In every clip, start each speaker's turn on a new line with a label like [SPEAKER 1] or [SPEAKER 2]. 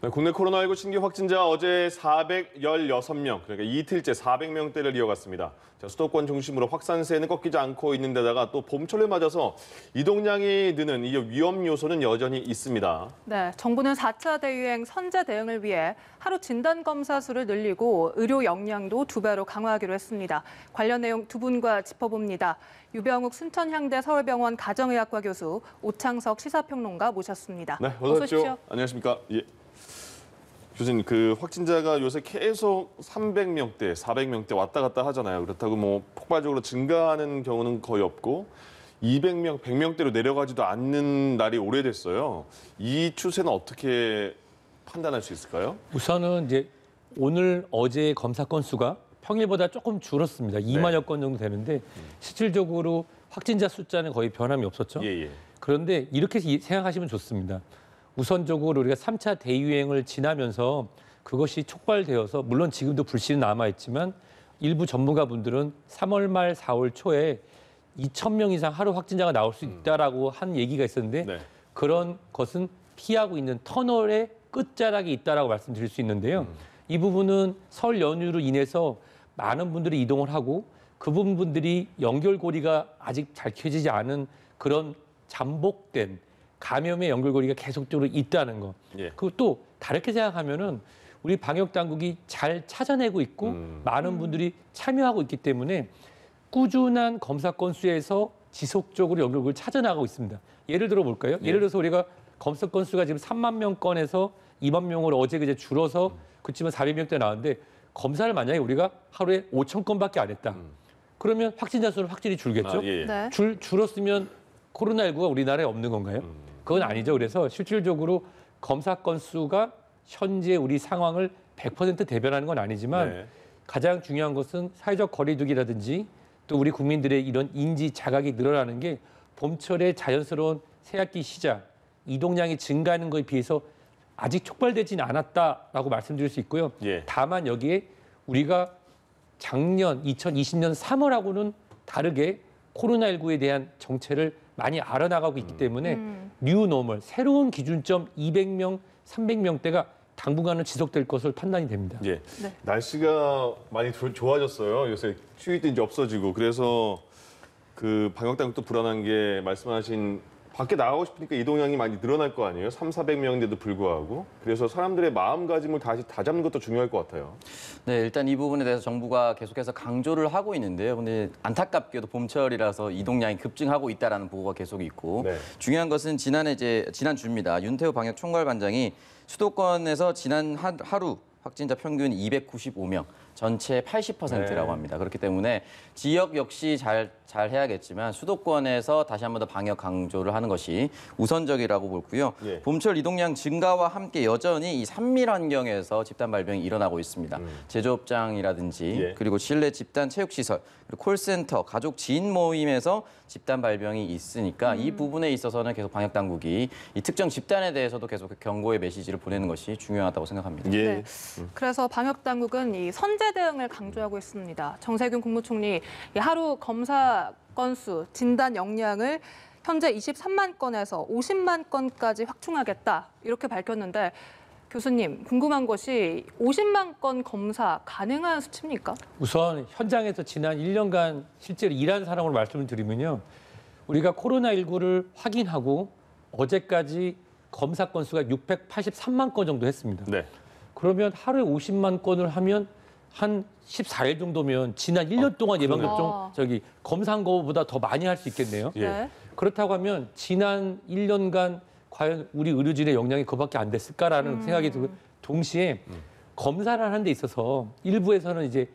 [SPEAKER 1] 네, 국내 코로나19 신규 확진자 어제 416명, 그러니까 이틀째 400명대를 이어갔습니다. 자, 수도권 중심으로 확산세는 꺾이지 않고 있는 데다가 또 봄철을 맞아서 이동량이 느는 이 위험 요소는 여전히 있습니다.
[SPEAKER 2] 네, 정부는 4차 대유행 선제 대응을 위해 하루 진단검사 수를 늘리고 의료 역량도 2배로 강화하기로 했습니다. 관련 내용 두 분과 짚어봅니다. 유병욱 순천향대 서울병원 가정의학과 교수, 오창석 시사평론가 모셨습니다.
[SPEAKER 1] 네, 어서 오십시오. 안녕하십니까. 예. 교수님, 확진자가 요새 계속 300명대, 400명대 왔다 갔다 하잖아요. 그렇다고 뭐 폭발적으로 증가하는 경우는 거의 없고 200명, 100명대로 내려가지도 않는 날이 오래됐어요. 이 추세는 어떻게 판단할 수 있을까요?
[SPEAKER 3] 우선은 이제 오늘 어제 검사 건수가 평일보다 조금 줄었습니다. 2만여 건 정도 되는데 실질적으로 확진자 숫자는 거의 변함이 없었죠.
[SPEAKER 1] 예.
[SPEAKER 3] 그런데 이렇게 생각하시면 좋습니다. 우선적으로 우리가 3차 대유행을 지나면서 그것이 촉발되어서 물론 지금도 불씨는 남아있지만 일부 전문가분들은 3월 말 4월 초에 2,000명 이상 하루 확진자가 나올 수 있다라고 한 얘기가 있었는데 그런 것은 피하고 있는 터널의 끝자락에 있다라고 말씀드릴 수 있는데요. 이 부분은 설 연휴로 인해서 많은 분들이 이동을 하고 그 부분들이 연결고리가 아직 잘 켜지지 않은 그런 잠복된 감염의 연결고리가 계속적으로 있다는 거. 그리고 또 다르게 생각하면은 우리 방역 당국이 잘 찾아내고 있고 많은 분들이 참여하고 있기 때문에 꾸준한 검사 건수에서 지속적으로 연결고리를 찾아나가고 있습니다. 예를 들어 볼까요? 예를 들어서 우리가 검사 건수가 지금 3만 명 건에서 2만 명으로 어제 그제 줄어서 그치만 400명대 나왔는데 검사를 만약에 우리가 하루에 5천 건밖에 안 했다. 그러면 확진자 수는 확실히 줄겠죠?
[SPEAKER 2] 네.
[SPEAKER 3] 줄었으면 코로나19가 우리나라에 없는 건가요? 그건 아니죠. 그래서 실질적으로 검사 건수가 현재 우리 상황을 100% 대변하는 건 아니지만 가장 중요한 것은 사회적 거리두기라든지 또 우리 국민들의 이런 인지 자각이 늘어나는 게 봄철의 자연스러운 새학기 시작, 이동량이 증가하는 것에 비해서 아직 촉발되지는 않았다라고 말씀드릴 수 있고요. 다만 여기에 우리가 작년 2020년 3월하고는 다르게 코로나19에 대한 정체를 많이 알아나가고 있기 때문에 뉴노멀, 새로운 기준점 200명, 300명대가 당분간은 지속될 것으로 판단이 됩니다.
[SPEAKER 1] 날씨가 많이 좋아졌어요. 요새 휴일도 이제 없어지고 그래서 방역당국도 불안한 게 말씀하신 밖에 나가고 싶으니까 이동량이 많이 늘어날 거 아니에요? 300~400명인데도 불구하고. 그래서 사람들의 마음가짐을 다시 다잡는 것도 중요할 것 같아요.
[SPEAKER 4] 네, 일단 이 부분에 대해서 정부가 계속해서 강조를 하고 있는데요. 근데 안타깝게도 봄철이라서 이동량이 급증하고 있다라는 보고가 계속 있고 중요한 것은 지난 주입니다. 윤태호 방역총괄반장이 수도권에서 지난 하루 확진자 평균 295명, 전체 80%라고 합니다. 그렇기 때문에 지역 역시 잘 해야겠지만 수도권에서 다시 한 번 더 방역 강조를 하는 것이 우선적이라고 보고요. 봄철 이동량 증가와 함께 여전히 이 산밀 환경에서 집단 발병이 일어나고 있습니다. 제조업장이라든지 그리고 실내 집단 체육시설, 그리고 콜센터, 가족 지인 모임에서 집단 발병이 있으니까 이 부분에 있어서는 계속 방역 당국이 이 특정 집단에 대해서도 계속 경고의 메시지를 보내는 것이 중요하다고 생각합니다.
[SPEAKER 2] 그래서 방역 당국은 이 선제 대응을 강조하고 있습니다. 정세균 국무총리 하루 검사 건수, 진단 역량을 현재 23만 건에서 50만 건까지 확충하겠다 이렇게 밝혔는데 교수님 궁금한 것이 50만 건 검사 가능한 수치입니까?
[SPEAKER 3] 우선 현장에서 지난 1년간 실제로 일한 사람으로 말씀을 드리면요. 우리가 코로나19를 확인하고 어제까지 검사 건수가 683만 건 정도 했습니다. 그러면 하루에 50만 건을 하면 한 14일 정도면 지난 1년 동안 예방접종 검사한 거보다 더 많이 할 수 있겠네요. 그렇다고 하면 지난 1년간 과연 우리 의료진의 역량이 그밖에 안 됐을까라는 생각이 들고 동시에 검사를 하는 데 있어서 일부에서는 이제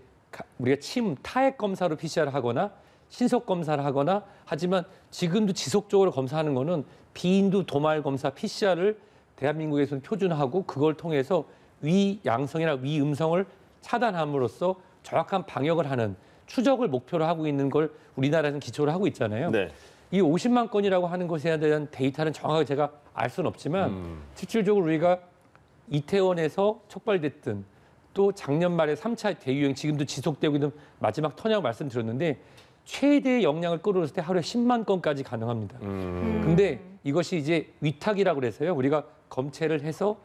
[SPEAKER 3] 우리가 타액 검사로 PCR을 하거나 신속 검사를 하거나 하지만 지금도 지속적으로 검사하는 거는 비인두 도말 검사 PCR을 대한민국에서는 표준화하고 그걸 통해서 위 양성이나 위 음성을 차단함으로써 정확한 방역을 하는 추적을 목표로 하고 있는 걸 우리나라에서는 기초로 하고 있잖아요. 이 50만 건이라고 하는 것에 대한 데이터는 정확하게 제가 알 수는 없지만 실질적으로 우리가 이태원에서 촉발됐든 또 작년 말에 3차 대유행 지금도 지속되고 있는 마지막 터냐고 말씀드렸는데 최대의 역량을 끌어올렸을 때 하루에 10만 건까지 가능합니다. 근데 이것이 이제 위탁이라고 그래서요. 우리가 검체를 해서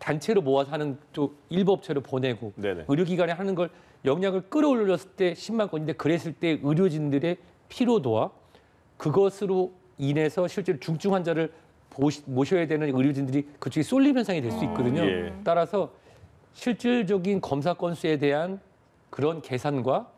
[SPEAKER 3] 단체로 모아서 하는 또 일부 업체로 보내고
[SPEAKER 1] 네네.
[SPEAKER 3] 의료기관에 하는 걸 역량을 끌어올렸을 때 10만 건인데 그랬을 때 의료진들의 피로도와 그것으로 인해서 실제로 중증 환자를 모셔야 되는 의료진들이 그쪽에 쏠림 현상이 될 수 있거든요.
[SPEAKER 1] 예.
[SPEAKER 3] 따라서 실질적인 검사 건수에 대한 그런 계산과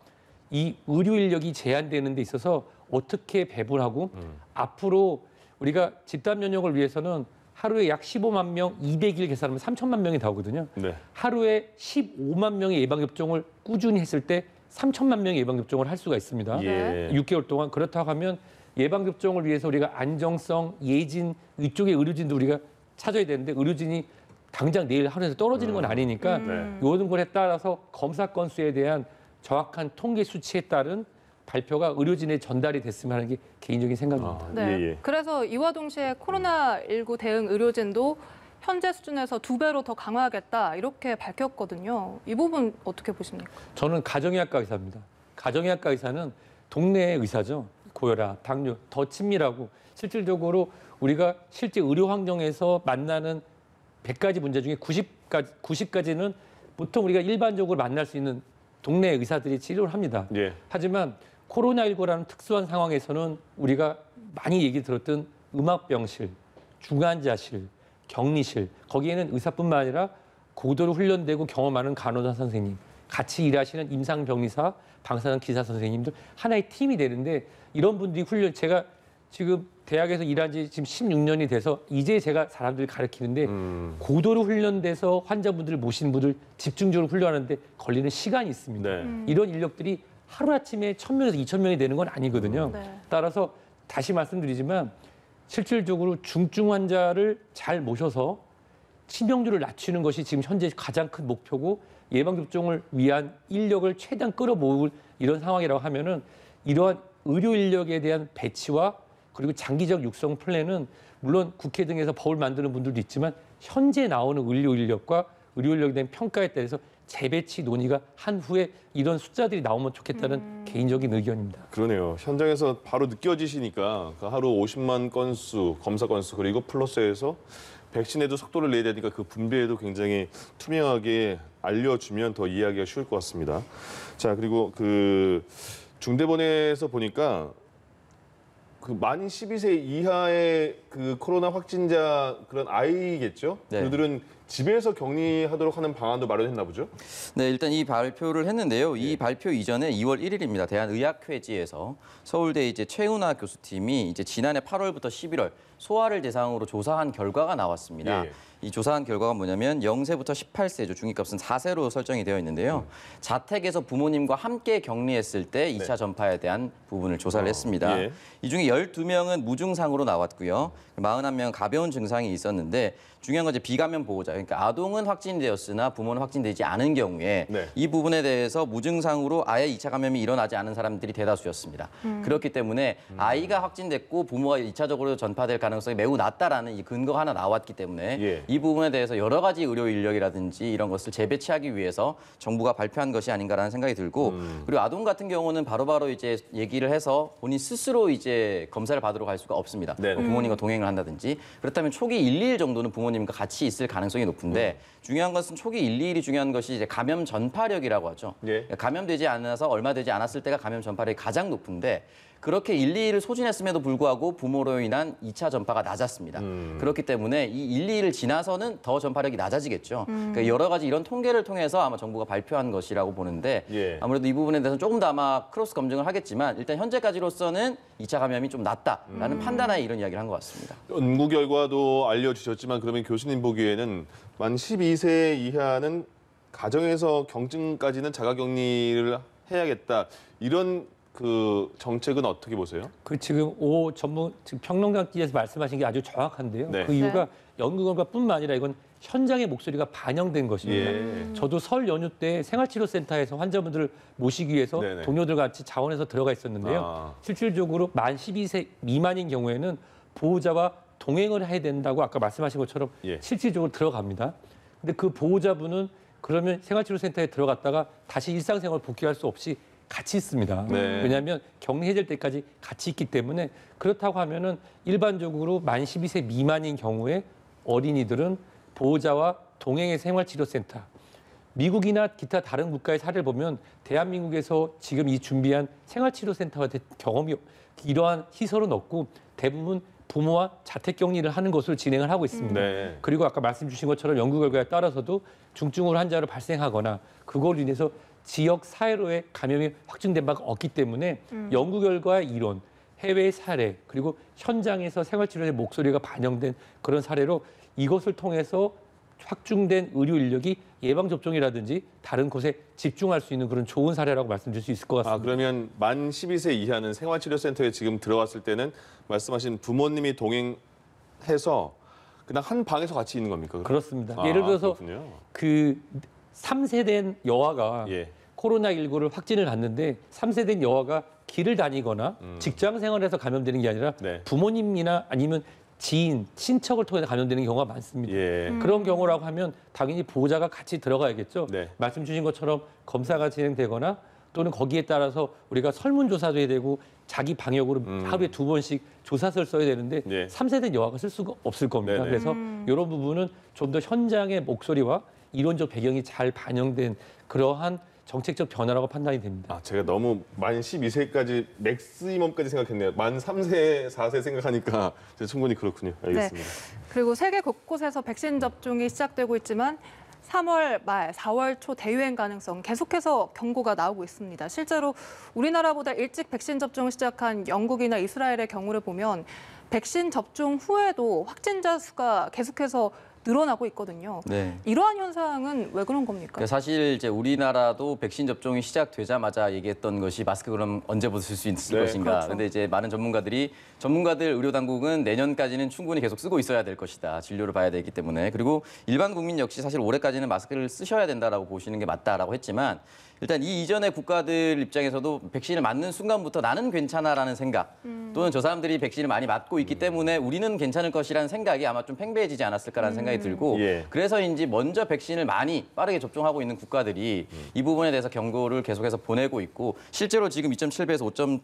[SPEAKER 3] 이 의료 인력이 제한되는 데 있어서 어떻게 배분하고 앞으로 우리가 집단 면역을 위해서는 하루에 약 15만 명, 200일 계산하면 3천만 명이 나오거든요.
[SPEAKER 1] 네.
[SPEAKER 3] 하루에 15만 명의 예방접종을 꾸준히 했을 때 3천만 명의 예방접종을 할 수가 있습니다.
[SPEAKER 1] 예.
[SPEAKER 3] 6개월 동안. 그렇다고 하면 예방접종을 위해서 우리가 안정성, 예진, 이쪽의 의료진도 우리가 찾아야 되는데 의료진이 당장 내일 하루에서 떨어지는 건 아니니까
[SPEAKER 1] 네.
[SPEAKER 3] 모든 것에 따라서 검사 건수에 대한 정확한 통계 수치에 따른 발표가 의료진에 전달이 됐으면 하는 게 개인적인 생각입니다.
[SPEAKER 2] 네.
[SPEAKER 1] 예.
[SPEAKER 2] 그래서 이와 동시에 코로나19 대응 의료진도 현재 수준에서 2배로 더 강화하겠다 이렇게 밝혔거든요. 이 부분 어떻게 보십니까?
[SPEAKER 3] 저는 가정의학과 의사입니다. 가정의학과 의사는 동네 의사죠. 고혈압, 당뇨 더 친밀하고 실질적으로 우리가 실제 의료 환경에서 만나는 100가지 문제 중에 90가지는 보통 우리가 일반적으로 만날 수 있는 동네 의사들이 치료를 합니다.
[SPEAKER 1] 예.
[SPEAKER 3] 하지만 코로나19라는 특수한 상황에서는 우리가 많이 얘기 들었던 음압병실, 중환자실, 격리실 거기에는 의사뿐만 아니라 고도로 훈련되고 경험 많은 간호사 선생님, 같이 일하시는 임상병리사, 방사능 기사 선생님들 하나의 팀이 되는데 이런 분들이 제가 지금 대학에서 일한 지 지금 16년이 돼서 이제 제가 사람들을 가르치는데 고도로 훈련돼서 환자분들을 모시는 분들 집중적으로 훈련하는데 걸리는 시간이 있습니다.
[SPEAKER 1] 네.
[SPEAKER 3] 이런 인력들이 하루아침에 1,000명에서 2,000명이 되는 건 아니거든요.
[SPEAKER 2] 네.
[SPEAKER 3] 따라서 다시 말씀드리지만 실질적으로 중증 환자를 잘 모셔서 치명률을 낮추는 것이 지금 현재 가장 큰 목표고 예방접종을 위한 인력을 최대한 끌어모을 이런 상황이라고 하면은 이러한 의료 인력에 대한 배치와 그리고 장기적 육성 플랜은 물론 국회 등에서 법을 만드는 분들도 있지만 현재 나오는 의료 인력과 의료 인력에 대한 평가에 대해서 재배치 논의가 한 후에 이런 숫자들이 나오면 좋겠다는 개인적인 의견입니다.
[SPEAKER 1] 그러네요. 현장에서 바로 느껴지시니까 그 하루 50만 건수, 검사 건수 그리고 플러스해서 백신에도 속도를 내야 되니까 그 분배에도 굉장히 투명하게 알려주면 더 이해하기가 쉬울 것 같습니다. 자, 그리고 그 중대본에서 보니까 그 만 12세 이하의 그 코로나 확진자 그런 아이겠죠?
[SPEAKER 4] 네.
[SPEAKER 1] 그들은 집에서 격리하도록 하는 방안도 마련했나 보죠?
[SPEAKER 4] 네, 일단 이 발표를 했는데요. 이 발표 이전에 2월 1일입니다. 대한의학회지에서 서울대 이제 최은하 교수팀이 이제 지난해 8월부터 11월 소아를 대상으로 조사한 결과가 나왔습니다.
[SPEAKER 1] 예.
[SPEAKER 4] 이 조사한 결과가 뭐냐면 0세부터 18세죠. 중위값은 4세로 설정이 되어 있는데요. 자택에서 부모님과 함께 격리했을 때 2차 전파에 대한 부분을 조사를 했습니다.
[SPEAKER 1] 예.
[SPEAKER 4] 이 중에 12명은 무증상으로 나왔고요. 41명은 가벼운 증상이 있었는데 중요한 건 이제 비감염 보호자, 그러니까 아동은 확진되었으나 부모는 확진되지 않은 경우에
[SPEAKER 1] 네.
[SPEAKER 4] 이 부분에 대해서 무증상으로 아예 2차 감염이 일어나지 않은 사람들이 대다수였습니다. 그렇기 때문에 아이가 확진됐고 부모가 2차적으로 전파될 가능성이 매우 낮다라는 이 근거가 하나 나왔기 때문에
[SPEAKER 1] 예.
[SPEAKER 4] 이 부분에 대해서 여러 가지 의료 인력이라든지 이런 것을 재배치하기 위해서 정부가 발표한 것이 아닌가라는 생각이 들고 그리고 아동 같은 경우는 바로바로 이제 얘기를 해서 본인 스스로 이제 검사를 받으러 갈 수가 없습니다.
[SPEAKER 1] 네.
[SPEAKER 4] 부모님과 동행을 한다든지 그렇다면 초기 1, 2일 정도는 부모님과 같이 있을 가능성이 높은데 중요한 것은 초기 1, 2일이 중요한 것이 이제 감염 전파력이라고 하죠.
[SPEAKER 1] 예.
[SPEAKER 4] 그러니까 감염되지 않아서 얼마 되지 않았을 때가 감염 전파력이 가장 높은데 그렇게 1, 2일을 소진했음에도 불구하고 부모로 인한 2차 전파가 낮았습니다. 그렇기 때문에 이 1, 2일을 지나서는 더 전파력이 낮아지겠죠. 그러니까 여러 가지 이런 통계를 통해서 아마 정부가 발표한 것이라고 보는데
[SPEAKER 1] 예.
[SPEAKER 4] 아무래도 이 부분에 대해서는 조금 더 아마 크로스 검증을 하겠지만 일단 현재까지로서는 2차 감염이 좀 낮다라는 판단하에 이런 이야기를 한 것 같습니다.
[SPEAKER 1] 연구 결과도 알려주셨지만 그러면 교수님 보기에는 만 12세 이하는 가정에서 경증까지는 자가격리를 해야겠다. 이런 그 정책은 어떻게 보세요?
[SPEAKER 3] 그 지금 지금 평론가께서 말씀하신 게 아주 정확한데요.
[SPEAKER 1] 네.
[SPEAKER 3] 그 이유가 연구 결과뿐만 아니라 이건 현장의 목소리가 반영된 것입니다.
[SPEAKER 1] 예.
[SPEAKER 3] 저도 설 연휴 때 생활치료센터에서 환자분들을 모시기 위해서
[SPEAKER 1] 네네.
[SPEAKER 3] 동료들과 같이 자원해서 들어가 있었는데요.
[SPEAKER 1] 아.
[SPEAKER 3] 실질적으로 만 12세 미만인 경우에는 보호자와 동행을 해야 된다고 아까 말씀하신 것처럼
[SPEAKER 1] 예.
[SPEAKER 3] 실질적으로 들어갑니다. 근데 그 보호자분은 그러면 생활치료센터에 들어갔다가 다시 일상생활 복귀할 수 없이 같이 있습니다.
[SPEAKER 1] 네.
[SPEAKER 3] 왜냐하면 격리해질 때까지 같이 있기 때문에 그렇다고 하면은 일반적으로 만 12세 미만인 경우에 어린이들은 보호자와 동행의 생활치료센터. 미국이나 기타 다른 국가의 사례를 보면 대한민국에서 지금 이 준비한 생활치료센터가 경험이 이러한 시설은 없고 대부분 부모와 자택격리를 하는 것을 진행을 하고 있습니다.
[SPEAKER 1] 네.
[SPEAKER 3] 그리고 아까 말씀 주신 것처럼 연구 결과에 따라서도 중증으로 환자를 발생하거나 그걸로 인해서 지역 사회로의 감염이 확증된 바가 없기 때문에 연구 결과의 이론, 해외의 사례, 그리고 현장에서 생활치료의 목소리가 반영된 그런 사례로 이것을 통해서 확중된 의료 인력이 예방접종이라든지 다른 곳에 집중할 수 있는 그런 좋은 사례라고 말씀드릴 수 있을 것 같습니다.
[SPEAKER 1] 아, 그러면 만 12세 이하는 생활치료센터에 지금 들어갔을 때는 말씀하신 부모님이 동행해서 그냥 한 방에서 같이 있는 겁니까?
[SPEAKER 3] 그렇습니다.
[SPEAKER 1] 아,
[SPEAKER 3] 예를 들어서
[SPEAKER 1] 그렇군요.
[SPEAKER 3] 그 3세된 여아가
[SPEAKER 1] 예.
[SPEAKER 3] 코로나19를 확진을 했는데 3세된 여아가 길을 다니거나 직장 생활에서 감염되는 게 아니라
[SPEAKER 1] 네.
[SPEAKER 3] 부모님이나 아니면 지인, 친척을 통해 감염되는 경우가 많습니다.
[SPEAKER 1] 예.
[SPEAKER 3] 그런 경우라고 하면 당연히 보호자가 같이 들어가야겠죠.
[SPEAKER 1] 네.
[SPEAKER 3] 말씀 주신 것처럼 검사가 진행되거나 또는 거기에 따라서 우리가 설문조사도 해야 되고 자기 방역으로 하루에 2번씩 조사서를 써야 되는데
[SPEAKER 1] 네.
[SPEAKER 3] 3세된 여아가 쓸 수가 없을 겁니다.
[SPEAKER 1] 네네.
[SPEAKER 3] 그래서 이런 부분은 좀 더 현장의 목소리와 이론적 배경이 잘 반영된 그러한 정책적 변화라고 판단이 됩니다.
[SPEAKER 1] 아, 제가 너무 만 12세까지 맥시멈까지 생각했네요. 만 3세, 4세 생각하니까 충분히 그렇군요. 알겠습니다.
[SPEAKER 2] 그리고 세계 곳곳에서 백신 접종이 시작되고 있지만 3월 말, 4월 초 대유행 가능성 계속해서 경고가 나오고 있습니다. 실제로 우리나라보다 일찍 백신 접종을 시작한 영국이나 이스라엘의 경우를 보면 백신 접종 후에도 확진자 수가 계속해서 늘어나고 있거든요.
[SPEAKER 4] 네.
[SPEAKER 2] 이러한 현상은 왜 그런 겁니까?
[SPEAKER 4] 그러니까 사실 이제 우리나라도 백신 접종이 시작되자마자 얘기했던 것이 마스크 그럼 언제 벗을 수 있을
[SPEAKER 1] 네,
[SPEAKER 4] 것인가.
[SPEAKER 2] 그렇죠.
[SPEAKER 4] 근데 이제 많은 전문가들 의료 당국은 내년까지는 충분히 계속 쓰고 있어야 될 것이다. 진료를 봐야 되기 때문에. 그리고 일반 국민 역시 사실 올해까지는 마스크를 쓰셔야 된다라고 보시는 게 맞다라고 했지만 일단 이 이전의 국가들 입장에서도 백신을 맞는 순간부터 나는 괜찮아라는 생각 또는 저 사람들이 백신을 많이 맞고 있기 때문에 우리는 괜찮을 것이라는 생각이 아마 좀 팽배해지지 않았을까라는 생각이 들고
[SPEAKER 1] 예.
[SPEAKER 4] 그래서인지 먼저 백신을 많이 빠르게 접종하고 있는 국가들이 이 부분에 대해서 경고를 계속해서 보내고 있고 실제로 지금 2.7배에서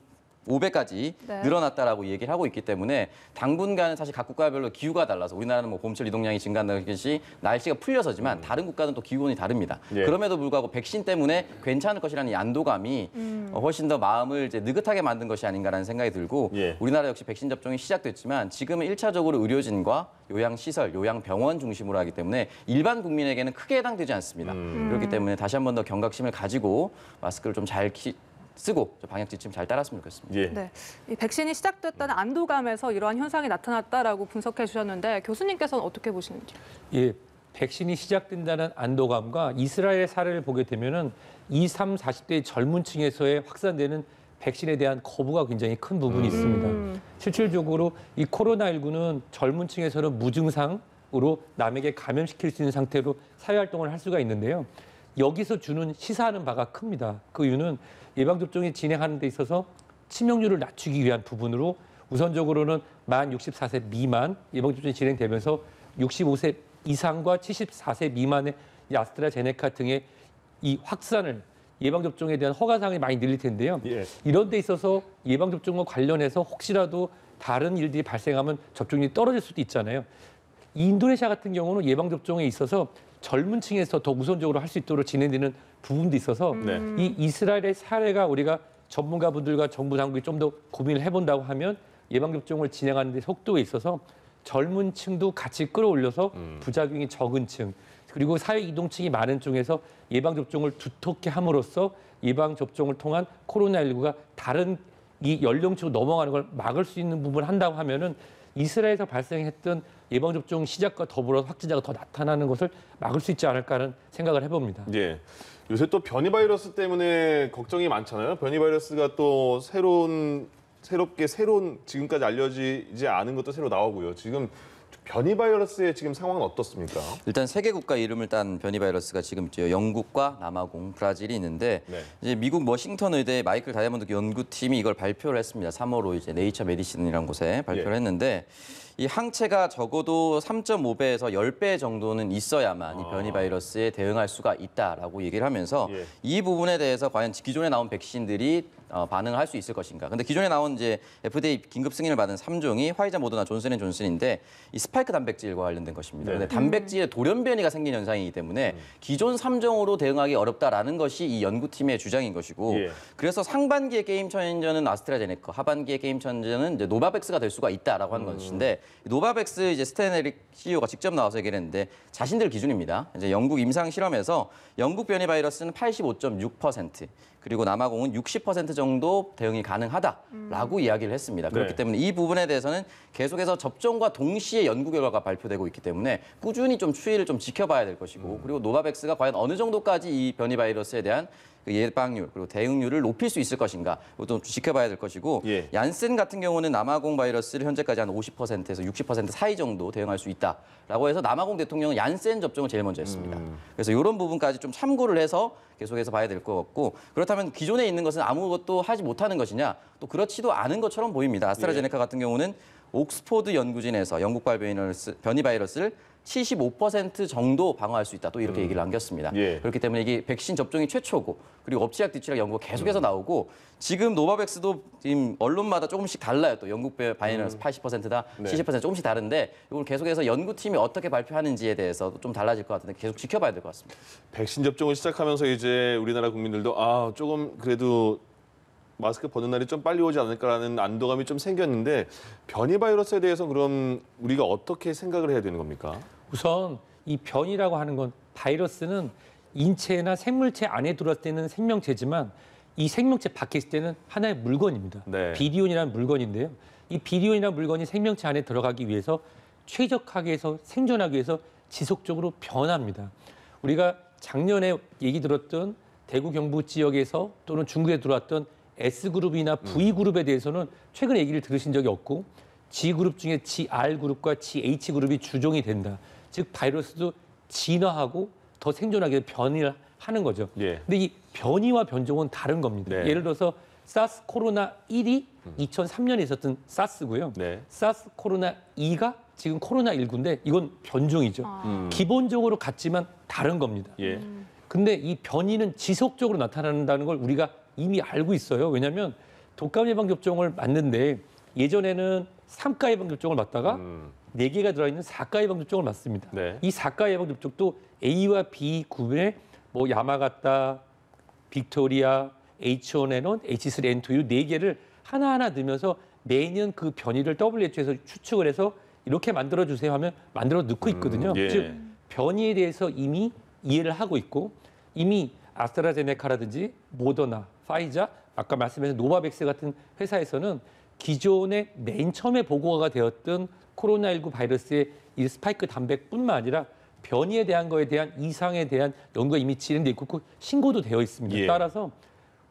[SPEAKER 4] 5배까지
[SPEAKER 2] 네.
[SPEAKER 4] 늘어났다라고 얘기를 하고 있기 때문에 당분간은 사실 각 국가별로 기후가 달라서 우리나라는 뭐 봄철 이동량이 증가한다는 것이 날씨가 풀려서지만 다른 국가는 또 기후원이 다릅니다.
[SPEAKER 1] 예.
[SPEAKER 4] 그럼에도 불구하고 백신 때문에 괜찮을 것이라는 이 안도감이 훨씬 더 마음을 이제 느긋하게 만든 것이 아닌가라는 생각이 들고
[SPEAKER 1] 예.
[SPEAKER 4] 우리나라 역시 백신 접종이 시작됐지만 지금은 1차적으로 의료진과 요양시설, 요양병원 중심으로 하기 때문에 일반 국민에게는 크게 해당되지 않습니다. 그렇기 때문에 다시 한 번 더 경각심을 가지고 마스크를 좀 잘 쓰고 방역 지침 잘 따랐으면 좋겠습니다.
[SPEAKER 1] 예.
[SPEAKER 2] 네, 이 백신이 시작됐다는 안도감에서 이러한 현상이 나타났다라고 분석해 주셨는데 교수님께서는 어떻게 보시는지?
[SPEAKER 3] 예, 백신이 시작된다는 안도감과 이스라엘의 사례를 보게 되면은 20, 30, 40대 젊은 층에서의 확산되는 백신에 대한 거부가 굉장히 큰 부분이 있습니다. 실질적으로 이 코로나19는 젊은 층에서는 무증상으로 남에게 감염시킬 수 있는 상태로 사회활동을 할 수가 있는데요. 여기서 주는 시사하는 바가 큽니다. 그 이유는 예방접종이 진행하는 데 있어서 치명률을 낮추기 위한 부분으로 우선적으로는 만 64세 미만 예방접종이 진행되면서 65세 이상과 74세 미만의 이 아스트라제네카 등의 이 확산을 예방접종에 대한 허가사항이 많이 늘릴 텐데요.
[SPEAKER 1] 예.
[SPEAKER 3] 이런 데 있어서 예방접종과 관련해서 혹시라도 다른 일들이 발생하면 접종률이 떨어질 수도 있잖아요. 이 인도네시아 같은 경우는 예방접종에 있어서 젊은 층에서 더 우선적으로 할 수 있도록 진행되는 부분도 있어서
[SPEAKER 1] 네.
[SPEAKER 3] 이 이스라엘의 사례가 우리가 전문가분들과 정부 당국이 좀 더 고민을 해본다고 하면 예방접종을 진행하는 데 속도에 있어서 젊은 층도 같이 끌어올려서 부작용이 적은 층 그리고 사회 이동층이 많은 쪽에서 예방접종을 두텁게 함으로써 예방접종을 통한 코로나19가 다른 이 연령층으로 넘어가는 걸 막을 수 있는 부분을 한다고 하면은 이스라엘에서 발생했던 예방접종 시작과 더불어 확진자가 더 나타나는 것을 막을 수 있지 않을까 하는 생각을 해봅니다.
[SPEAKER 1] 예. 요새 또 변이 바이러스 때문에 걱정이 많잖아요. 변이 바이러스가 또 새롭게 지금까지 알려지지 않은 것도 새로 나오고요. 지금 변이 바이러스의 지금 상황은 어떻습니까?
[SPEAKER 4] 일단 세계 국가 이름을 딴 변이 바이러스가 지금 있죠. 영국과 남아공, 브라질이 있는데
[SPEAKER 1] 네.
[SPEAKER 4] 이제 미국 워싱턴 의대 마이클 다이아몬드 연구팀이 이걸 발표를 했습니다. 3월로 이제 네이처 메디신이라는 곳에 발표를
[SPEAKER 1] 예.
[SPEAKER 4] 했는데 이 항체가 적어도 3.5배에서 10배 정도는 있어야만 이 변이 바이러스에 대응할 수가 있다라고 얘기를 하면서
[SPEAKER 1] 예.
[SPEAKER 4] 이 부분에 대해서 과연 기존에 나온 백신들이 반응을 할 수 있을 것인가. 근데 기존에 나온 이제 FDA 긴급 승인을 받은 3종이 화이자, 모더나, 존슨앤존슨인데 이 스파이크 단백질과 관련된 것입니다.
[SPEAKER 1] 네.
[SPEAKER 4] 근데 단백질에 돌연 변이가 생긴 현상이기 때문에 기존 3종으로 대응하기 어렵다라는 것이 이 연구팀의 주장인 것이고
[SPEAKER 1] 예.
[SPEAKER 4] 그래서 상반기에 게임 천전은 아스트라제네카, 하반기에 게임 천전은 이제 노바백스가 될 수가 있다라고 하는 것인데 노바백스 이제 스테네릭 CEO가 직접 나와서 얘기를 했는데 자신들 기준입니다. 이제 영국 임상 실험에서 영국 변이 바이러스는 85.6%, 그리고 남아공은 60% 정도 대응이 가능하다라고 이야기를 했습니다. 그렇기
[SPEAKER 1] 네.
[SPEAKER 4] 때문에 이 부분에 대해서는 계속해서 접종과 동시에 연구 결과가 발표되고 있기 때문에 꾸준히 좀 추이를 좀 지켜봐야 될 것이고 그리고 노바백스가 과연 어느 정도까지 이 변이 바이러스에 대한 그 예방률 그리고 대응률을 높일 수 있을 것인가 이것도 지켜봐야 될 것이고
[SPEAKER 1] 예.
[SPEAKER 4] 얀센 같은 경우는 남아공 바이러스를 현재까지 한 50%에서 60% 사이 정도 대응할 수 있다라고 해서 남아공 대통령은 얀센 접종을 제일 먼저 했습니다. 그래서 이런 부분까지 좀 참고를 해서 계속해서 봐야 될 것 같고 그렇다면 기존에 있는 것은 아무것도 하지 못하는 것이냐 또 그렇지도 않은 것처럼 보입니다. 아스트라제네카 같은 경우는 옥스포드 연구진에서 영국발 변이 바이러스를 75% 정도 방어할 수 있다. 또 이렇게 얘기를 남겼습니다.
[SPEAKER 1] 예.
[SPEAKER 4] 그렇기 때문에 이게 백신 접종이 최초고 그리고 엎치락 뒤치락 연구가 계속해서 나오고 지금 노바백스도 지금 언론마다 조금씩 달라요. 또 영국 바이러스 80%다,
[SPEAKER 1] 네.
[SPEAKER 4] 70% 조금씩 다른데 이걸 계속해서 연구팀이 어떻게 발표하는지에 대해서 좀 달라질 것 같은데 계속 지켜봐야 될 것 같습니다.
[SPEAKER 1] 백신 접종을 시작하면서 이제 우리나라 국민들도 조금 그래도 마스크 벗는 날이 좀 빨리 오지 않을까라는 안도감이 좀 생겼는데 변이 바이러스에 대해서 그럼 우리가 어떻게 생각을 해야 되는 겁니까?
[SPEAKER 3] 우선 이 변이라고 하는 건 바이러스는 인체나 생물체 안에 들어왔을 때는 생명체지만 이 생명체 밖에 있을 때는 하나의 물건입니다.
[SPEAKER 1] 네.
[SPEAKER 3] 비리온이라는 물건인데요. 이 비리온이라는 물건이 생명체 안에 들어가기 위해서 최적화하게 해서 생존하기 위해서 지속적으로 변합니다. 우리가 작년에 얘기 들었던 대구 경북 지역에서 또는 중국에 들어왔던 S그룹이나 V그룹에 대해서는 최근에 얘기를 들으신 적이 없고 G그룹 중에 GR그룹과 GH그룹이 주종이 된다. 즉 바이러스도 진화하고 더 생존하게 변이를 하는 거죠.
[SPEAKER 1] 예.
[SPEAKER 3] 근데 이 변이와 변종은 다른 겁니다.
[SPEAKER 1] 네.
[SPEAKER 3] 예를 들어서 사스 코로나 1이 2003년에 있었던 사스고요.
[SPEAKER 1] 네.
[SPEAKER 3] 사스 코로나 2가 지금 코로나 19인데 이건 변종이죠. 기본적으로 같지만 다른 겁니다.
[SPEAKER 1] 예.
[SPEAKER 3] 근데 이 변이는 지속적으로 나타난다는 걸 우리가 이미 알고 있어요. 왜냐하면 독감 예방 접종을 맞는데 예전에는 3가 예방 접종을 맞다가 4개가 들어있는 4가 예방 접종을 맞습니다.
[SPEAKER 1] 네.
[SPEAKER 3] 이 4가 예방 접종도 A와 B 구분에 뭐 야마가타, 빅토리아, H1N1, H3N2 이 4개를 하나하나 넣으면서 매년 그 변이를 WHO에서 추측을 해서 이렇게 만들어주세요 하면 만들어 넣고 있거든요.
[SPEAKER 1] 예.
[SPEAKER 3] 즉 변이에 대해서 이미 이해를 하고 있고 이미 아스트라제네카라든지 모더나, 파이자, 아까 말씀하신 노바백스 같은 회사에서는 기존에 맨 처음에 보고가 되었던 코로나19 바이러스의 이 스파이크 단백뿐만 아니라 변이에 대한 거에 대한 이상에 대한 연구가 이미 진행돼 있고 그 신고도 되어 있습니다.
[SPEAKER 1] 예.
[SPEAKER 3] 따라서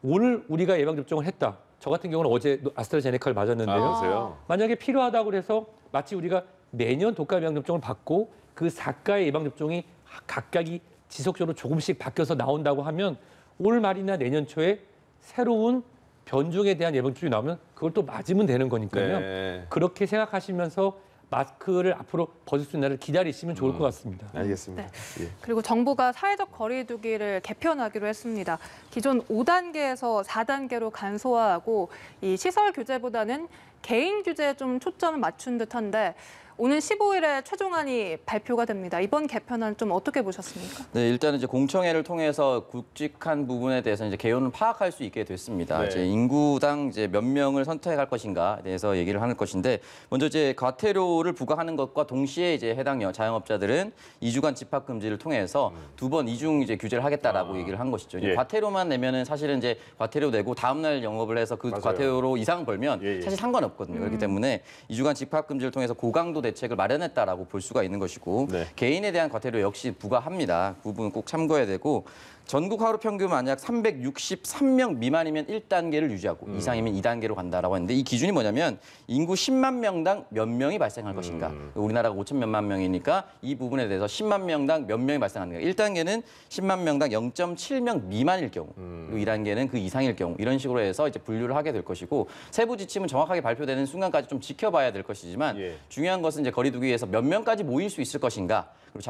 [SPEAKER 3] 오늘 우리가 예방 접종을 했다. 저 같은 경우는 어제 아스트라제네카를 맞았는데요.
[SPEAKER 1] 그러세요?
[SPEAKER 3] 만약에 필요하다고 해서 마치 우리가 매년 독감 예방 접종을 받고 그 4가의 예방 접종이 각각이 지속적으로 조금씩 바뀌어서 나온다고 하면 올 말이나 내년 초에 새로운 변종에 대한 예방 접종이 나오면 그걸 또 맞으면 되는 거니까요.
[SPEAKER 1] 네.
[SPEAKER 3] 그렇게 생각하시면서 마스크를 앞으로 벗을 수 있는 날을 기다리시면 좋을 것 같습니다.
[SPEAKER 1] 알겠습니다. 예.
[SPEAKER 2] 그리고 정부가 사회적 거리두기를 개편하기로 했습니다. 기존 5단계에서 4단계로 간소화하고 이 시설 규제보다는 개인 규제에 좀 초점을 맞춘 듯한데 오는 15일에 최종안이 발표가 됩니다. 이번 개편안 좀 어떻게 보셨습니까?
[SPEAKER 4] 네, 일단은 이제 공청회를 통해서 굵직한 부분에 대해서 이제 개요는 파악할 수 있게 됐습니다.
[SPEAKER 1] 네.
[SPEAKER 4] 이제 인구당 이제 몇 명을 선택할 것인가에 대해서 얘기를 하는 것인데 먼저 이제 과태료를 부과하는 것과 동시에 이제 해당 자영업자들은 2주간 집합 금지를 통해서 2번 이중 이제 규제를 하겠다라고 얘기를 한 것이죠. 이제
[SPEAKER 1] 예.
[SPEAKER 4] 과태료만 내면은 사실은 이제 과태료 내고 다음 날 영업을 해서 그
[SPEAKER 1] 맞아요.
[SPEAKER 4] 과태료로 이상 벌면
[SPEAKER 1] 예, 예.
[SPEAKER 4] 사실 상관없거든요. 그렇기 때문에 2주간 집합 금지를 통해서 고강도 대책을 마련했다라고 볼 수가 있는 것이고
[SPEAKER 1] 네.
[SPEAKER 4] 개인에 대한 과태료 역시 부과합니다. 그 부분 꼭 참고해야 되고 전국 하루 평균 만약 363명 미만이면 1단계를 유지하고 이상이면 2단계로 간다라고 했는데 이 기준이 뭐냐면 인구 10만 명당 몇 명이 발생할 것인가. 우리나라가 5천 몇만 명이니까 이 부분에 대해서 10만 명당 몇 명이 발생하는가. 1단계는 10만 명당 0.7명 미만일 경우, 그리고 2단계는 그 이상일 경우 이런 식으로 해서 이제 분류를 하게 될 것이고 세부 지침은 정확하게 발표되는 순간까지 좀 지켜봐야 될 것이지만 중요한 것은 이제 거리 두기 위해서 몇 명까지 모일 수 있을 것인가. 그리고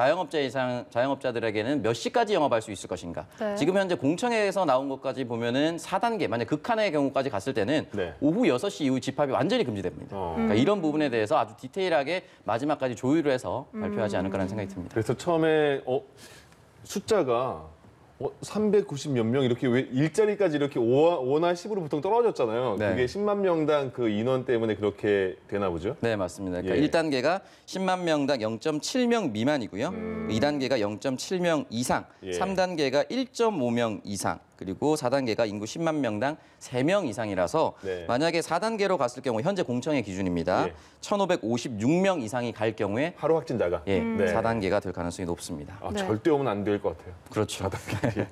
[SPEAKER 4] 자영업자들에게는 몇 시까지 영업할 수 있을 것인가.
[SPEAKER 2] 네.
[SPEAKER 4] 지금 현재 공청회에서 나온 것까지 보면은 4단계, 만약 극한의 경우까지 갔을 때는 오후 6시 이후 집합이 완전히 금지됩니다. 그러니까 이런 부분에 대해서 아주 디테일하게 마지막까지 조율을 해서 발표하지 않을까라는 생각이 듭니다.
[SPEAKER 1] 그래서 처음에 숫자가 390 몇 명 이렇게 왜 일자리까지 이렇게 5나 10으로 보통 떨어졌잖아요.
[SPEAKER 4] 네.
[SPEAKER 1] 그게 10만 명당 그 인원 때문에 그렇게 되나 보죠?
[SPEAKER 4] 네, 맞습니다. 그러니까 1단계가 10만 명당 0.7명 미만이고요. 2단계가 0.7명 이상, 3단계가 1.5명 이상, 그리고 4단계가 인구 10만 명당 3명 이상이라서 만약에 4단계로 갔을 경우 현재 공청회 기준입니다. 1,556명 이상이 갈 경우에
[SPEAKER 1] 하루 확진자가?
[SPEAKER 4] 4단계가 될 가능성이 높습니다.
[SPEAKER 2] 네.
[SPEAKER 1] 절대 오면 안 될 것 같아요.
[SPEAKER 4] 그렇죠.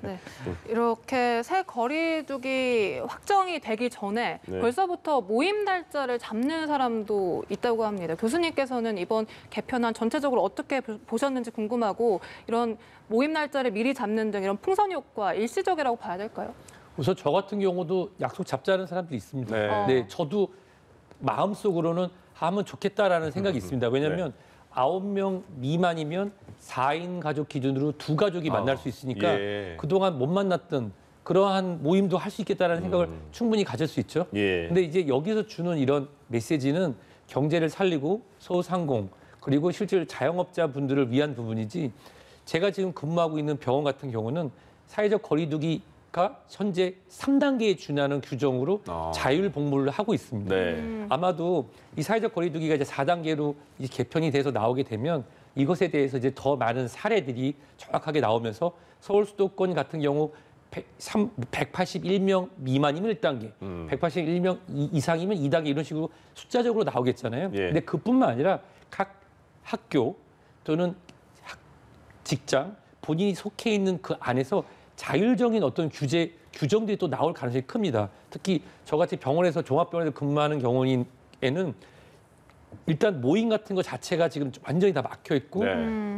[SPEAKER 2] 네. 이렇게 새 거리두기 확정이 되기 전에 벌써부터 모임 날짜를 잡는 사람도 있다고 합니다. 교수님께서는 이번 개편안 전체적으로 어떻게 보셨는지 궁금하고 이런 모임 날짜를 미리 잡는 등 이런 풍선 효과 일시적이라고 봐야 될까요?
[SPEAKER 3] 우선 저 같은 경우도 약속 잡자는 사람들이 있습니다.
[SPEAKER 1] 네.
[SPEAKER 3] 네, 저도 마음속으로는 하면 좋겠다라는 생각이 있습니다. 왜냐하면 9명 미만이면 4인 가족 기준으로 2가족이 만날 수 있으니까 그동안 못 만났던 그러한 모임도 할 수 있겠다라는 생각을 충분히 가질 수 있죠. 근데 이제 여기서 주는 이런 메시지는 경제를 살리고 소상공 그리고 실제로 자영업자분들을 위한 부분이지 제가 지금 근무하고 있는 병원 같은 경우는 사회적 거리두기가 현재 3단계에 준하는 규정으로 자율 복무를 하고 있습니다. 아마도 이 사회적 거리두기가 이제 4단계로 이제 개편이 돼서 나오게 되면 이것에 대해서 이제 더 많은 사례들이 정확하게 나오면서 서울 수도권 같은 경우 181명 미만이면 1단계, 181명 이상이면 2단계 이런 식으로 숫자적으로 나오겠잖아요. 근데 그뿐만 아니라 각 학교 또는 직장, 본인이 속해 있는 그 안에서 자율적인 어떤 규정들이 또 나올 가능성이 큽니다. 특히 저같이 병원에서 종합병원에서 근무하는 경우에는 일단 모임 같은 거 자체가 지금 완전히 다 막혀 있고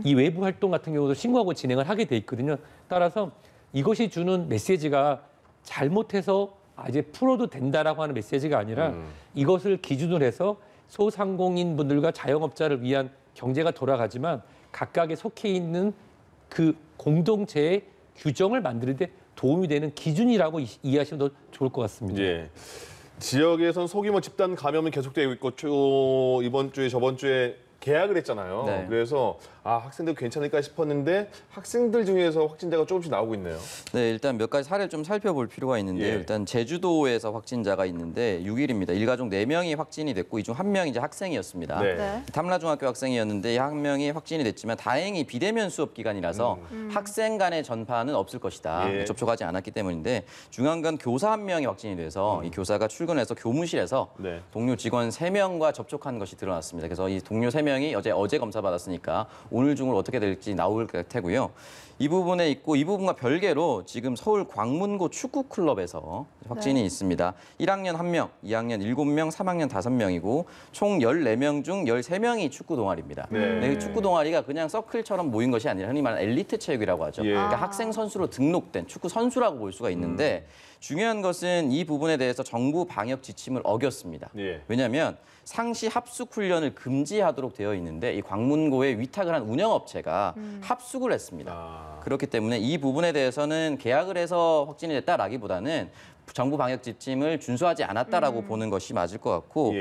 [SPEAKER 3] 이 외부 활동 같은 경우도 신고하고 진행을 하게 돼 있거든요. 따라서 이것이 주는 메시지가 잘못해서 이제 풀어도 된다라고 하는 메시지가 아니라 이것을 기준으로 해서 소상공인 분들과 자영업자를 위한 경제가 돌아가지만 각각에 속해 있는 그 공동체의 규정을 만드는데 도움이 되는 기준이라고 이해하시면 더 좋을 것 같습니다.
[SPEAKER 1] 지역에선 소규모 집단 감염이 계속되고 있고 이번 주에 저번 주에 개학을 했잖아요. 그래서 학생들 괜찮을까 싶었는데 학생들 중에서 확진자가 조금씩 나오고 있네요.
[SPEAKER 4] 네, 일단 몇 가지 사례를 좀 살펴볼 필요가 있는데요. 일단 제주도에서 확진자가 있는데 6일입니다. 일가족 4명이 확진이 됐고 이 중 1명이 이제 학생이었습니다. 탐라중학교 학생이었는데 한 명이 확진이 됐지만 다행히 비대면 수업 기간이라서 학생 간의 전파는 없을 것이다. 접촉하지 않았기 때문인데 중요한 건 교사 1명이 확진이 돼서 이 교사가 출근해서 교무실에서 동료 직원 3명과 접촉한 것이 드러났습니다. 그래서 이 동료 3명이 어제 검사 받았으니까 오늘 중으로 어떻게 될지 나올 테고요. 이 부분에 있고 이 부분과 별개로 지금 서울 광문고 축구 클럽에서 확진이 있습니다. 1학년 1명, 2학년 7명, 3학년 5명이고 총 14명 중 13명이 축구 동아리입니다. 네, 축구 동아리가 그냥 서클처럼 모인 것이 아니라 흔히 말하는 엘리트 체육이라고 하죠. 그러니까 학생 선수로 등록된 축구 선수라고 볼 수가 있는데 중요한 것은 이 부분에 대해서 정부 방역 지침을 어겼습니다. 왜냐하면 상시 합숙 훈련을 금지하도록 되어 있는데 이 광문고에 위탁을 한 운영업체가 합숙을 했습니다. 그렇기 때문에 이 부분에 대해서는 계약을 해서 확진이 됐다라기보다는 정부 방역 지침을 준수하지 않았다라고 보는 것이 맞을 것 같고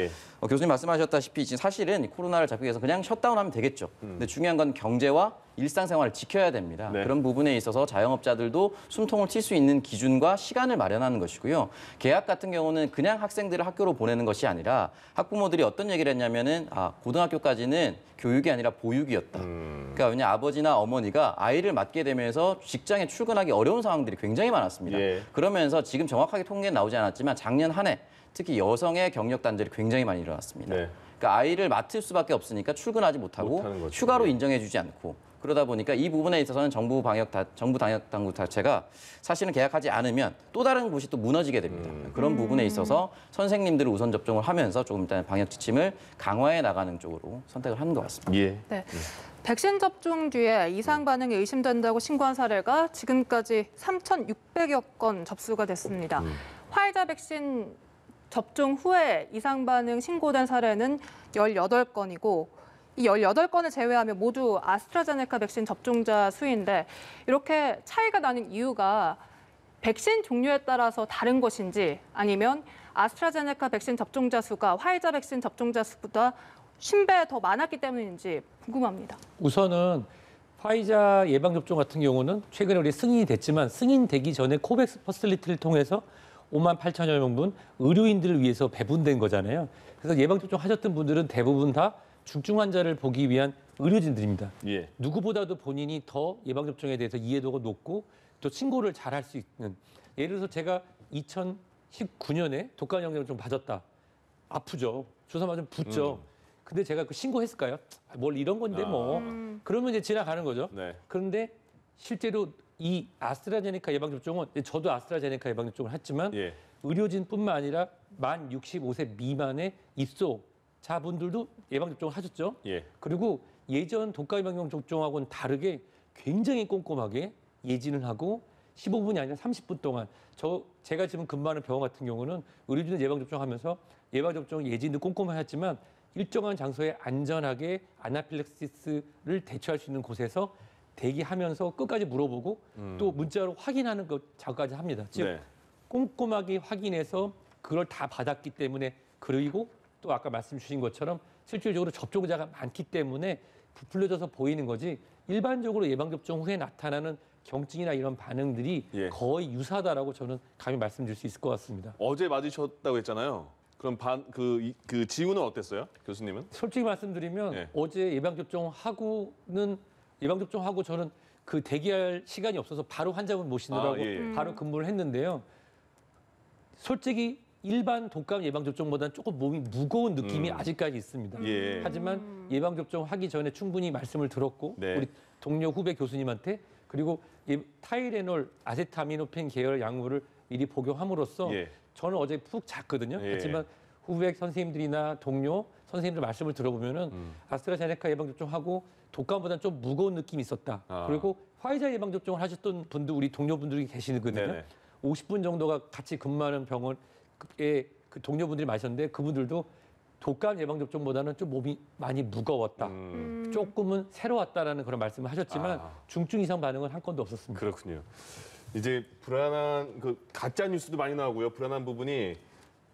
[SPEAKER 4] 교수님 말씀하셨다시피 지금 사실은 코로나를 잡기 위해서 그냥 셧다운하면 되겠죠. 근데 중요한 건 경제와 일상생활을 지켜야 됩니다. 그런 부분에 있어서 자영업자들도 숨통을 튈 수 있는 기준과 시간을 마련하는 것이고요. 계약 같은 경우는 그냥 학생들을 학교로 보내는 것이 아니라 학부모들이 어떤 얘기를 했냐면은 고등학교까지는 교육이 아니라 보육이었다. 그러니까 왜냐 아버지나 어머니가 아이를 맡게 되면서 직장에 출근하기 어려운 상황들이 굉장히 많았습니다. 그러면서 지금 정확하게 통계는 나오지 않았지만 작년 한 해 특히 여성의 경력 단절이 굉장히 많이 일어났습니다. 그러니까 아이를 맡을 수밖에 없으니까 출근하지 못하고 휴가로 인정해주지 않고 그러다 보니까 이 부분에 있어서는 정부 방역 당국 자체가 사실은 계약하지 않으면 또 다른 곳이 또 무너지게 됩니다. 그런 부분에 있어서 선생님들을 우선 접종을 하면서 조금 일단 방역 지침을 강화해 나가는 쪽으로 선택을 하는 것 같습니다.
[SPEAKER 1] 예.
[SPEAKER 2] 네. 백신 접종 뒤에 이상 반응이 의심된다고 신고한 사례가 지금까지 3,600여 건 접수가 됐습니다. 화이자 백신 접종 후에 이상 반응 신고된 사례는 18건이고 이 18건을 제외하면 모두 아스트라제네카 백신 접종자 수인데 이렇게 차이가 나는 이유가 백신 종류에 따라서 다른 것인지 아니면 아스트라제네카 백신 접종자 수가 화이자 백신 접종자 수보다 50배 더 많았기 때문인지 궁금합니다.
[SPEAKER 3] 우선은 화이자 예방접종 같은 경우는 최근에 우리 승인이 됐지만 승인되기 전에 코백스 퍼실리티를 통해서 5만 8천여 명분 의료인들을 위해서 배분된 거잖아요. 그래서 예방접종 하셨던 분들은 대부분 다 중증 환자를 보기 위한 의료진들입니다.
[SPEAKER 1] 예.
[SPEAKER 3] 누구보다도 본인이 더 예방접종에 대해서 이해도가 높고 또 신고를 잘 할 수 있는. 예를 들어서 제가 2019년에 독감영양을 좀 맞았다. 아프죠. 주사 맞으면 붓죠. 근데 제가 그 신고했을까요? 뭘 이런 건데 뭐. 그러면 이제 지나가는 거죠.
[SPEAKER 1] 네.
[SPEAKER 3] 그런데 실제로 이 아스트라제네카 예방접종은 저도 아스트라제네카 예방접종을 했지만
[SPEAKER 1] 예.
[SPEAKER 3] 의료진뿐만 아니라 만 65세 미만의 입소자분들도 예방접종을 하셨죠.
[SPEAKER 1] 예.
[SPEAKER 3] 그리고 예전 독감 예방접종하고는 다르게 굉장히 꼼꼼하게 예진을 하고 15분이 아니라 30분 동안 제가 지금 근무하는 병원 같은 경우는 의료진들 예방접종하면서 예방접종 예진도 꼼꼼히 했지만 일정한 장소에 안전하게 아나필렉시스를 대처할 수 있는 곳에서 대기하면서 끝까지 물어보고 또 문자로 확인하는 것까지 합니다. 즉
[SPEAKER 1] 네.
[SPEAKER 3] 꼼꼼하게 확인해서 그걸 다 받았기 때문에 그리고 또 아까 말씀 주신 것처럼 실질적으로 접종자가 많기 때문에 부풀려져서 보이는 거지 일반적으로 예방접종 후에 나타나는 경증이나 이런 반응들이
[SPEAKER 1] 예.
[SPEAKER 3] 거의 유사하다라고 저는 감히 말씀드릴 수 있을 것 같습니다.
[SPEAKER 1] 어제 맞으셨다고 했잖아요. 그럼 그 지우는 어땠어요? 교수님은?
[SPEAKER 3] 솔직히 말씀드리면
[SPEAKER 1] 예.
[SPEAKER 3] 어제 예방접종하고 저는 그 대기할 시간이 없어서 바로 환자분 모시느라고
[SPEAKER 1] 예.
[SPEAKER 3] 바로 근무를 했는데요. 솔직히 일반 독감 예방접종보다는 조금 몸이 무거운 느낌이 아직까지 있습니다.
[SPEAKER 1] 예.
[SPEAKER 3] 하지만 예방접종 하기 전에 충분히 말씀을 들었고
[SPEAKER 1] 네.
[SPEAKER 3] 우리 동료 후배 교수님한테 그리고 타이레놀, 아세타미노펜 계열 약물을 미리 복용함으로써
[SPEAKER 1] 예.
[SPEAKER 3] 저는 어제 푹 잤거든요.
[SPEAKER 1] 예.
[SPEAKER 3] 하지만 후배 선생님들이나 동료 선생님들 말씀을 들어보면은 아스트라제네카 예방접종하고 독감보다는 좀 무거운 느낌이 있었다.
[SPEAKER 1] 아.
[SPEAKER 3] 그리고 화이자 예방접종을 하셨던 분도 우리 동료분들이 계시거든요.
[SPEAKER 1] 네네.
[SPEAKER 3] 50분 정도가 같이 근무하는 병원에 그 동료분들이 마셨는데 그분들도 독감 예방접종보다는 좀 몸이 많이 무거웠다. 조금은 새로웠다라는 그런 말씀을 하셨지만 중증 이상 반응은 한 건도 없었습니다.
[SPEAKER 1] 그렇군요. 이제 불안한 가짜 뉴스도 많이 나오고요. 불안한 부분이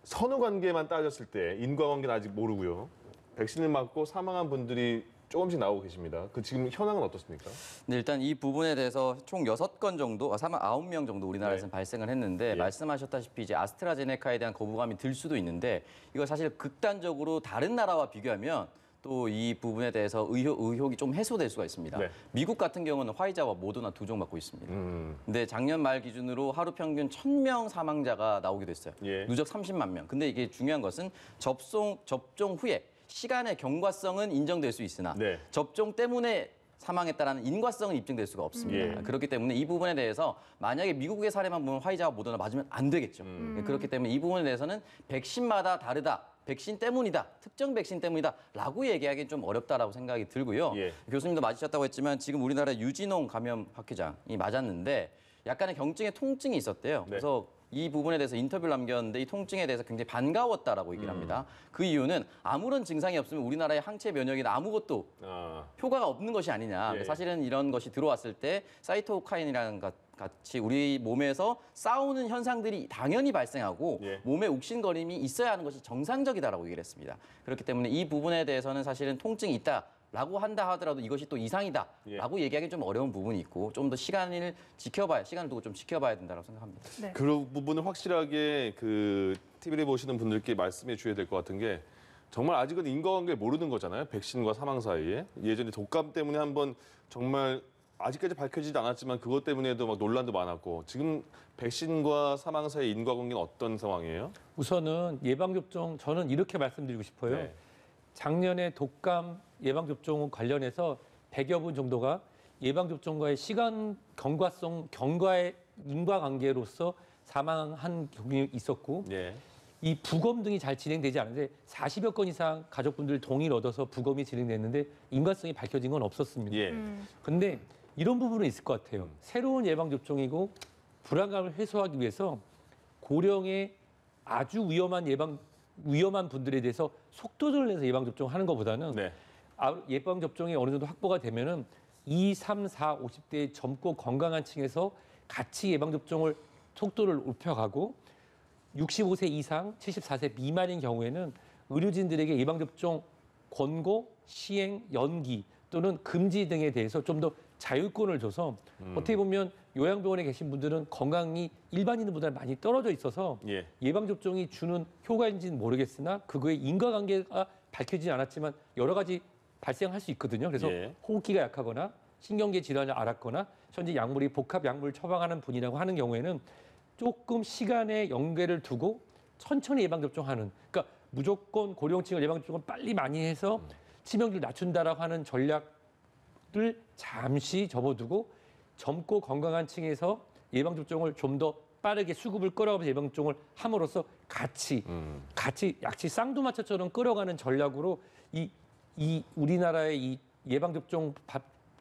[SPEAKER 1] 선후 관계만 따졌을 때 인과관계는 아직 모르고요. 백신을 맞고 사망한 분들이 조금씩 나오고 계십니다. 지금 현황은 어떻습니까?
[SPEAKER 4] 네, 일단 이 부분에 대해서 총 6건 정도, 사망 9명 정도 우리나라에서는
[SPEAKER 1] 네.
[SPEAKER 4] 발생을 했는데
[SPEAKER 1] 예.
[SPEAKER 4] 말씀하셨다시피 이제 아스트라제네카에 대한 거부감이 들 수도 있는데 이거 사실 극단적으로 다른 나라와 비교하면 또 이 부분에 대해서 의혹이 좀 해소될 수가 있습니다.
[SPEAKER 1] 네.
[SPEAKER 4] 미국 같은 경우는 화이자와 모더나 2종 맞고 있습니다.
[SPEAKER 1] 음.
[SPEAKER 4] 근데 작년 말 기준으로 하루 평균 1,000명 사망자가 나오기도 했어요.
[SPEAKER 1] 예.
[SPEAKER 4] 누적 30만 명. 근데 이게 중요한 것은 접종 후에 시간의 경과성은 인정될 수 있으나
[SPEAKER 1] 네.
[SPEAKER 4] 접종 때문에 사망했다라는 인과성은 입증될 수가 없습니다.
[SPEAKER 1] 예.
[SPEAKER 4] 그렇기 때문에 이 부분에 대해서 만약에 미국의 사례만 보면 화이자와 모더나 맞으면 안 되겠죠. 그렇기 때문에 이 부분에 대해서는 백신마다 다르다. 백신 때문이다. 특정 백신 때문이다라고 얘기하기는 좀 어렵다라고 생각이 들고요.
[SPEAKER 1] 예.
[SPEAKER 4] 교수님도 맞으셨다고 했지만 지금 우리나라 유진홍 감염 학회장이 맞았는데 약간의 경증에 통증이 있었대요.
[SPEAKER 1] 네.
[SPEAKER 4] 그래서 이 부분에 대해서 인터뷰를 남겼는데 이 통증에 대해서 굉장히 반가웠다라고 얘기를 합니다. 그 이유는 아무런 증상이 없으면 우리나라의 항체 면역이나 아무것도 효과가 없는 것이 아니냐.
[SPEAKER 1] 예.
[SPEAKER 4] 사실은 이런 것이 들어왔을 때 사이토카인이라는 것 같이 우리 몸에서 싸우는 현상들이 당연히 발생하고
[SPEAKER 1] 예.
[SPEAKER 4] 몸에 욱신거림이 있어야 하는 것이 정상적이다라고 얘기를 했습니다. 그렇기 때문에 이 부분에 대해서는 사실은 통증이 있다라고 한다 하더라도 이것이 또 이상이다라고 얘기하기 좀 어려운 부분이 있고 좀 더 시간을 두고 좀 지켜봐야 된다고 생각합니다.
[SPEAKER 2] 네.
[SPEAKER 1] 그 부분을 확실하게 TV를 보시는 분들께 말씀해 주셔야 될 것 같은 게 정말 아직은 인과관계를 모르는 거잖아요. 백신과 사망 사이에. 예전에 독감 때문에 한번 정말 아직까지 밝혀지지 않았지만 그것 때문에도 막 논란도 많았고 지금 백신과 사망 사이의 인과관계는 어떤 상황이에요?
[SPEAKER 3] 우선은 예방접종 저는 이렇게 말씀드리고 싶어요.
[SPEAKER 1] 네.
[SPEAKER 3] 작년에 독감 예방접종 관련해서 100여 분 정도가 예방접종과의 시간 경과의 인과관계로서 사망한 경우가 있었고
[SPEAKER 1] 예.
[SPEAKER 3] 이 부검 등이 잘 진행되지 않은데 40여 건 이상 가족분들 동의를 얻어서 부검이 진행됐는데 인과성이 밝혀진 건 없었습니다.
[SPEAKER 1] 예.
[SPEAKER 3] 근데 이런 부분은 있을 것 같아요. 새로운 예방접종이고 불안감을 해소하기 위해서 고령의 아주 위험한 분들에 대해서 속도를 내서 예방접종하는 것보다는
[SPEAKER 1] 네.
[SPEAKER 3] 예방접종이 어느 정도 확보가 되면은 2, 3, 4, 50대의 젊고 건강한 층에서 같이 예방접종을 속도를 높여가고 65세 이상, 74세 미만인 경우에는 의료진들에게 예방접종 권고, 시행, 연기 또는 금지 등에 대해서 좀 더 자율권을 줘서 어떻게 보면 요양병원에 계신 분들은 건강이 일반인들보다 많이 떨어져 있어서
[SPEAKER 1] 예.
[SPEAKER 3] 예방접종이 주는 효과인지는 모르겠으나 그거의 인과관계가 밝혀지지 않았지만 여러 가지 발생할 수 있거든요. 그래서
[SPEAKER 1] 예.
[SPEAKER 3] 호흡기가 약하거나 신경계 질환을 앓았거나 현재 약물이 복합 약물 처방하는 분이라고 하는 경우에는 조금 시간의 연계를 두고 천천히 예방접종하는 그러니까 무조건 고령층을 예방접종을 빨리 많이 해서 치명률 낮춘다라고 하는 전략을 잠시 접어두고 젊고 건강한 층에서 예방접종을 좀 더 빠르게 수급을 끌어가면서 예방접종을 함으로써 같이 약치 쌍두마차처럼 끌어가는 전략으로 이 우리나라의 이 예방접종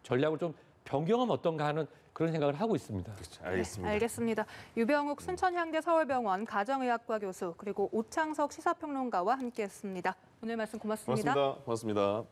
[SPEAKER 3] 전략을 좀 변경하면 어떤가 하는 그런 생각을 하고 있습니다.
[SPEAKER 1] 알겠습니다.
[SPEAKER 2] 네, 알겠습니다. 유병욱 순천향대 서울병원 가정의학과 교수 그리고 오창석 시사평론가와 함께했습니다. 오늘 말씀 고맙습니다.
[SPEAKER 1] 고맙습니다.